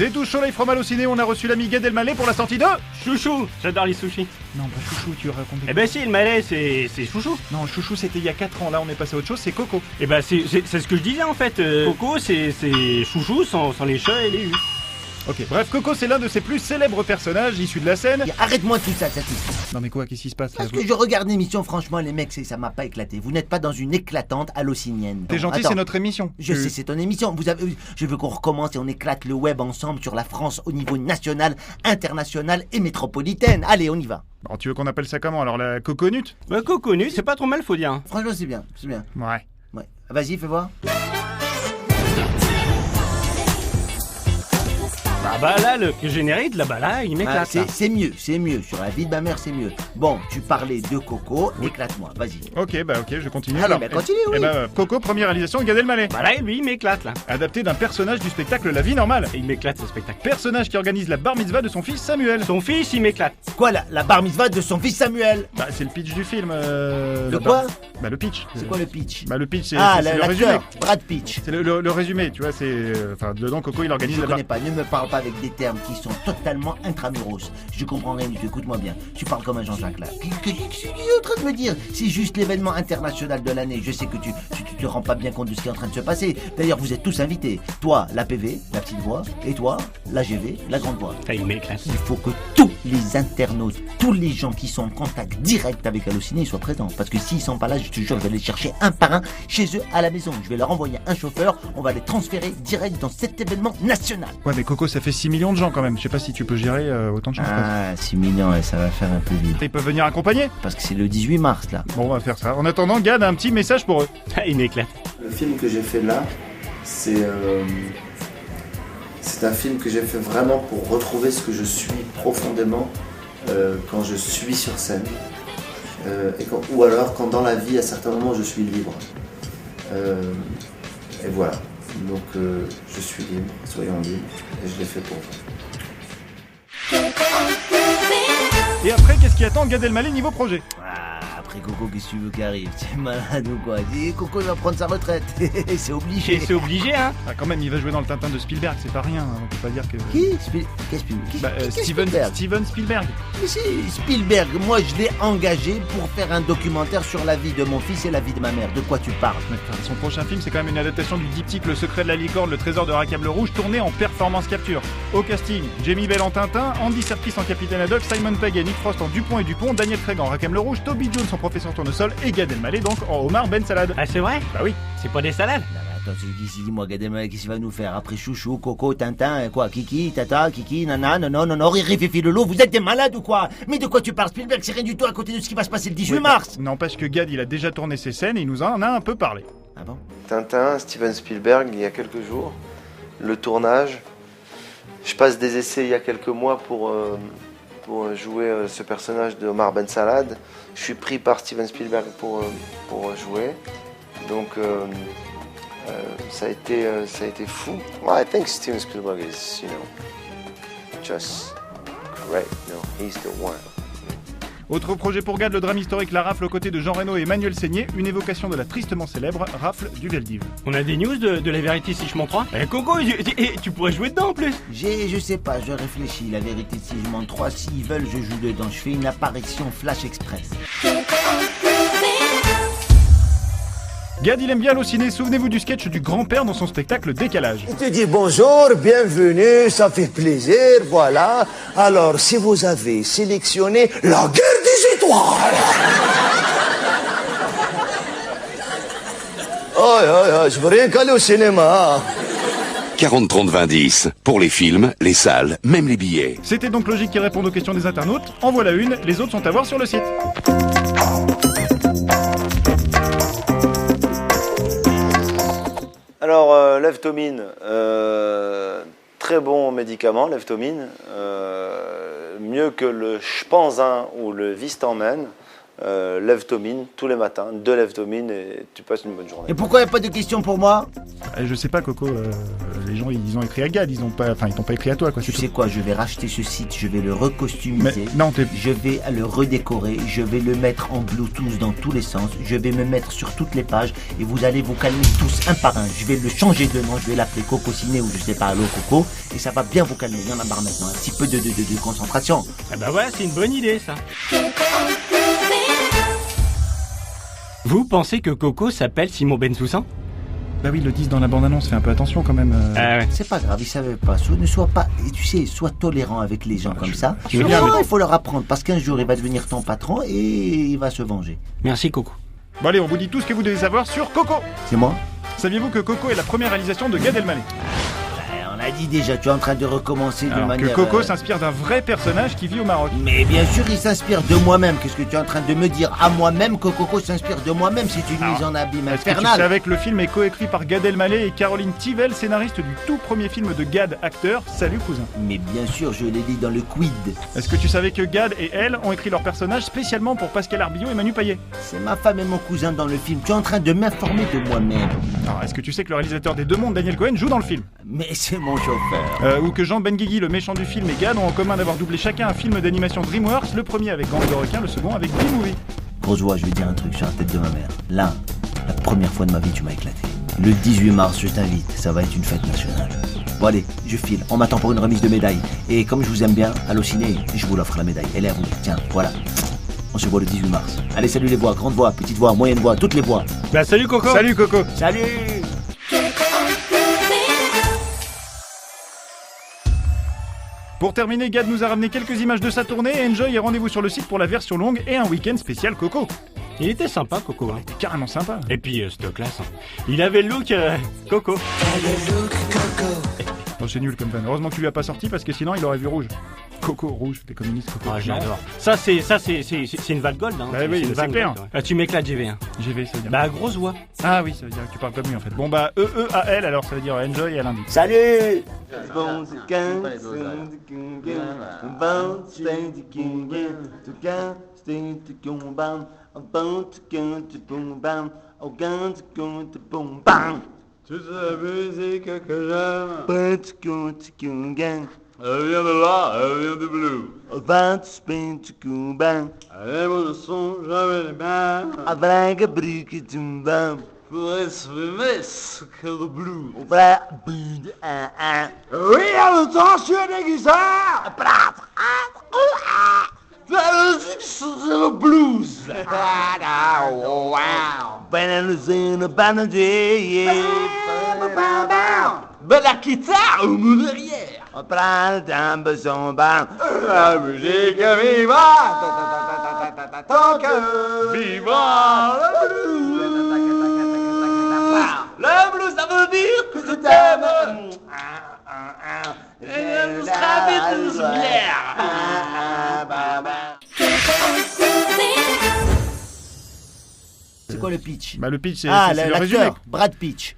C'est tout chaud, Live from Allociné, on a reçu l'ami Gad Elmaleh pour la sortie de... Chouchou, j'adore les sushis. Non, pas Chouchou, tu racontes... Eh ben si, le Malais, c'est Chouchou. Non, Chouchou, c'était il y a 4 ans, là on est passé à autre chose, c'est Coco. Eh ben c'est ce que je disais en fait. Coco, c'est Chouchou sans les chats et les huttes. Ok, bref, Coco, c'est l'un de ses plus célèbres personnages issus de la scène. Arrête-moi tout ça, Tati. Non mais quoi, qu'est-ce qui se passe là? Parce que je regarde l'émission, franchement, les mecs, ça m'a pas éclaté. Vous n'êtes pas dans une éclatante allocinienne. T'es gentil, Attends. c'est notre émission. Je sais, c'est ton émission. Je veux qu'on recommence et on éclate le web ensemble sur la France au niveau national, international et métropolitaine. Allez, on y va. Bon, tu veux qu'on appelle ça comment alors, la coconute? Bah Coconut, c'est pas trop mal, faut dire. Franchement, c'est bien, c'est bien. Ouais. Ouais. Vas-y, fais voir. Bah là, le générique, là, bah là, il m'éclate. Ah, c'est mieux. Sur la vie de ma mère, c'est mieux. Bon, tu parlais de Coco, éclate-moi, vas-y. Ok, je continue. Allez, bah continue, oui. Eh ben, Coco, première réalisation de Gad Elmaleh. Bah là, lui, il m'éclate, là. Adapté d'un personnage du spectacle La Vie Normale. Et il m'éclate, ce spectacle. Personnage qui organise la bar mitzvah de son fils Samuel. Son fils, il m'éclate. Quoi, la bar mitzvah de son fils Samuel? Bah, c'est le pitch du film. De quoi? Bah, le pitch. C'est quoi le pitch? Bah, le pitch, c'est le résumé. L'acteur, Brad Pitch. C'est le résumé, tu vois, c'est... Enfin, dedans, Coco, il organise Je la bar... connais pas, ne me parle pas avec des termes qui sont totalement intramuros. Je comprends rien du tout, écoute-moi bien. Tu parles comme un Jean-Jacques là. Qu'est-ce que tu es en train de me dire? C'est juste l'événement international de l'année. Je sais que tu te rends pas bien compte de ce qui est en train de se passer. D'ailleurs, vous êtes tous invités. Toi, la PV, la petite voix, et toi, la GV, la grande voix. Ah, il m'éclate. Il faut que tous les internautes, tous les gens qui sont en contact direct avec Allociné soient présents. Parce que s'ils sont pas là, je te jure, je vais les chercher un par un chez eux à la maison. Je vais leur envoyer un chauffeur, on va les transférer direct dans cet événement national. Ouais, mais Coco, ça fait 6 millions de gens quand même. Je sais pas si tu peux gérer autant de gens. Ah, 6 millions, et ça va faire un peu vite. Ils peuvent venir accompagner. Parce que c'est le 18 mars, là. Bon, on va faire ça. En attendant, Gad a un petit message pour eux. Ah, il m'éclate. Le film que j'ai fait là, c'est un film que j'ai fait vraiment pour retrouver ce que je suis profondément quand je suis sur scène. Ou alors quand dans la vie, à certains moments, je suis libre. Et voilà. Donc je suis libre, soyons libres, et je l'ai fait pour vous. Et après, qu'est-ce qui attend Gad Elmaleh niveau projet? Ah, après Coco, qu'est-ce que tu veux qui arrive? T'es malade ou quoi? Dis, Coco, il va prendre sa retraite. C'est obligé. C'est obligé, hein. Ah, quand même, il va jouer dans le Tintin de Spielberg, c'est pas rien. On peut pas dire que... Qui? Steven Spielberg. Mais si, Spielberg, moi je l'ai engagé pour faire un documentaire sur la vie de mon fils et la vie de ma mère. De quoi tu parles? Mais, enfin, son prochain film, c'est quand même une adaptation du diptyque Le Secret de la Licorne, Le Trésor de Rackham le Rouge, tourné en performance capture. Au casting, Jamie Bell en Tintin, Andy Serkis en Capitaine Haddock, Simon Pegg et Nick Frost en Dupont et Dupont, Daniel Craig en Rackham le Rouge, Toby Jones en Professeur Tournesol et Gad Elmaleh donc en Omar Ben Salad. Ah, c'est vrai? Bah oui. C'est pas des salades? Non, mais attends, dis-moi, Gad Elmaleh, qu'est-ce qu'il va nous faire? Après Chouchou, Coco, Tintin, quoi? Kiki, Tata, Kiki, Nana, non, Riri, Fifi, Lolo, vous êtes des malades ou quoi? Mais de quoi tu parles? Spielberg, c'est rien du tout à côté de ce qui va se passer le 18 mars. N'empêche que Gad, il a déjà tourné ses scènes et il nous en a un peu parlé. Ah bon? Tintin, Steven Spielberg, il y a quelques jours. Le tournage. Je passe des essais il y a quelques mois pour jouer ce personnage de Omar Ben Salad. Je suis pris par Steven Spielberg pour jouer. Donc ça a été fou. Well, I think Steven Spielberg is, just great. He's the one. Autre projet pour Gad, le drame historique La Rafle aux côtés de Jean Reno et Emmanuel Seigné, une évocation de la tristement célèbre Rafle du Veldiv. On a des news de la vérité si je m'en crois? Eh, Coco, tu pourrais jouer dedans en plus. Je sais pas, je réfléchis. La vérité, si je m'en crois, s'ils veulent, je joue dedans. Je fais une apparition Flash Express. Gad, il aime bien Allociné. Souvenez-vous du sketch du grand-père dans son spectacle Décalage. Il te dit bonjour, bienvenue, ça fait plaisir, voilà. Alors, si vous avez sélectionné la guerre des étoiles. Oh, je veux rien qu'aller au cinéma. 40-30-20-10. Pour les films, les salles, même les billets. C'était donc logique qu'il réponde aux questions des internautes. En voilà une, les autres sont à voir sur le site. Alors, Leftomine, très bon médicament, Leftomine, mieux que le Spanzin ou le Vistamine. Lève-Tomine tous les matins, 2 Lève-Tomine et tu passes une bonne journée. Et pourquoi il n'y a pas de questions pour moi? Je sais pas, Coco, les gens ils ont écrit à Gad, ils t'ont pas écrit à toi, quoi. Tu c'est sais tout. quoi, je vais racheter ce site, je vais le Mais recostumiser. non, Je vais le redécorer, je vais le mettre en Bluetooth dans tous les sens, je vais me mettre sur toutes les pages et vous allez vous calmer tous un par un. Je vais le changer de nom, je vais l'appeler Coco Ciné ou je sais pas, Allo Coco, et ça va bien vous calmer. Il y en a marre maintenant, un petit peu de concentration. Ah bah ouais, c'est une bonne idée ça. Vous pensez que Coco s'appelle Simon Bensoussan? Bah oui, ils le disent dans la bande-annonce, fais un peu attention quand même. Ah ouais. C'est pas grave, ils savaient pas. Ne sois pas, tu sais, sois tolérant avec les gens comme ça. je veux bien, mais- Il faut leur apprendre parce qu'un jour il va devenir ton patron et il va se venger. Merci Coco. Bon allez, on vous dit tout ce que vous devez savoir sur Coco. C'est moi? Saviez-vous que Coco est la première réalisation de Gad Elmaleh? On a dit déjà, tu es en train de recommencer de Alors que manière... Coco s'inspire d'un vrai personnage qui vit au Maroc. Mais bien sûr, il s'inspire de moi-même. Qu'est-ce que tu es en train de me dire à moi-même que Coco s'inspire de moi-même? C'est une mise en abîme Est-ce que tu infernale. savais que le film est coécrit par Gad Elmaleh et Caroline Tivel, scénariste du tout premier film de Gad, acteur? Salut cousin. Mais bien sûr, je l'ai dit dans le quid. Est-ce que tu savais que Gad et elle ont écrit leur personnage spécialement pour Pascal Arbillot et Manu Payet? C'est ma femme et mon cousin dans le film. Tu es en train de m'informer de moi-même. Alors, est-ce que tu sais que le réalisateur des Deux Mondes, Daniel Cohen, joue dans le film? Mais c'est mon chauffeur. Ou que Jean Benguigui, le méchant du film, et Gad ont en commun d'avoir doublé chacun un film d'animation DreamWorks, le premier avec Gang de requin, le second avec B-Movie. Grosse voix, je vais dire un truc sur la tête de ma mère. Là, la première fois de ma vie, tu m'as éclaté. Le 18 mars, je t'invite. Ça va être une fête nationale. Bon allez, je file. On m'attend pour une remise de médaille. Et comme je vous aime bien, Allociné, je vous l'offre la médaille. Elle est à vous. Tiens, voilà. On se voit le 18 mars. Allez, salut les voix. Grande voix, petite voix, moyenne voix, toutes les voix. Bah salut Coco. Salut Coco. Salut! Pour terminer, Gad nous a ramené quelques images de sa tournée et Enjoy et rendez-vous sur le site pour la version longue et un week-end spécial Coco. Il était sympa Coco. Hein. C'était carrément sympa. Et puis cette classe. Hein. Il avait le look Coco. Oh, c'est nul comme fan. Heureusement que tu lui as pas sorti parce que sinon il aurait vu rouge. Coco rouge, t'es communiste Coco. Ah, j'adore. Ça c'est une vanne gold. Hein. Bah oui, une c'est vanne clair. gold, ouais. Ah, tu m'éclates GV. Hein. GV, ça veut dire. Bah grosse voix. Ah oui, ça veut dire que tu parles comme lui en fait. Bon bah E-E-A-L alors ça veut dire Enjoy et à lundi. Salut! Toute la musique que j'aime, elle vient de là, elle vient du blues. Elle aime le son, j'avais les mains. Pour exprimer ce qu'est le blues. Oui, à le temps, je suis un aiguiseur. La musique, c'est le blues. Ben la guitare au bout derrière. La musique viva. Tant que viva le blues. Le blues, ça veut dire que je t'aime. Et le sera vite bière. C'est quoi le pitch? Bah le pitch c'est Ah, le résumé. l'acteur, Brad Pitch.